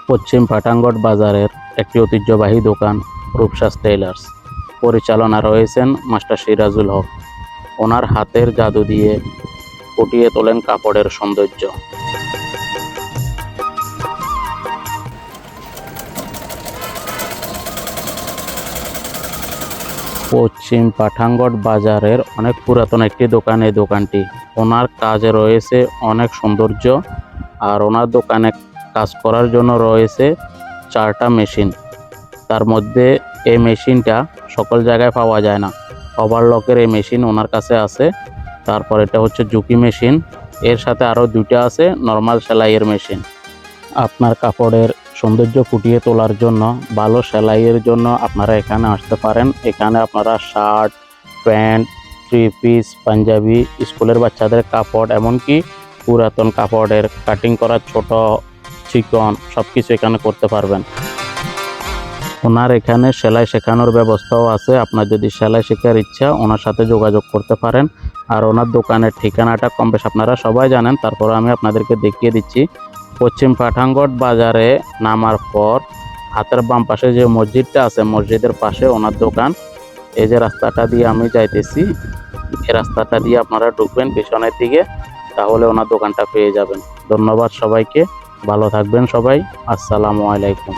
পশ্চিম পাঠানগড় বাজারের একটি ঐতিহ্যবাহী দোকান রূপসাজ টেইলার্স। পরিচালনা রয়েছেন মাস্টার সিরাজুল হক। ওনার হাতের জাদু দিয়ে ফুটিয়ে তোলেন কাপড়ের সৌন্দর্য। পশ্চিম পাঠানগড় বাজারের অনেক পুরাতন একটি দোকান এই দোকানটি। ওনার কাজে রয়েছে অনেক সৌন্দর্য, আর ওনার দোকানে কাজ করার জন্য রয়েছে 4টা মেশিন। তার মধ্যে এই মেশিনটা সকল জায়গায় পাওয়া যায় না। ওভারলকের এই মেশিন ওনার কাছে আছে। তারপর এটা হচ্ছে জুকি মেশিন, এর সাথে আরও 2টা আছে নর্মাল সেলাইয়ের মেশিন। আপনার কাপড়ের সৌন্দর্য ফুটিয়ে তোলার জন্য, ভালো সেলাইয়ের জন্য আপনারা এখানে আসতে পারেন। এখানে আপনারা শার্ট, প্যান্ট, 3 পিস, পাঞ্জাবি, স্কুলের বাচ্চাদের কাপড়, এমনকি পুরাতন কাপড়ের কাটিং করা ছোট চিকন সব কিছু এখানে করতে পারবেন। ওনার এখানে সেলাই শেখানোর ব্যবস্থাও আছে। আপনার যদি সেলাই শেখার ইচ্ছা, ওনার সাথে যোগাযোগ করতে পারেন। আর ওনার দোকানের ঠিকানাটা কম বেশ আপনারা সবাই জানেন, তারপর আমি আপনাদেরকে দেখিয়ে দিচ্ছি। পশ্চিম পাঠানগড় বাজারে নামার পর হাতের বাম পাশে যে মসজিদটা আছে, মসজিদের পাশে ওনার দোকান। এই যে রাস্তাটা দিয়ে আমি যাইতেছি, এই রাস্তাটা দিয়ে আপনারা ঢুকবেন পিছনের দিকে, তাহলে ওনার দোকানটা পেয়ে যাবেন। ধন্যবাদ সবাইকে, ভালো থাকবেন সবাই। আসসালামু আলাইকুম।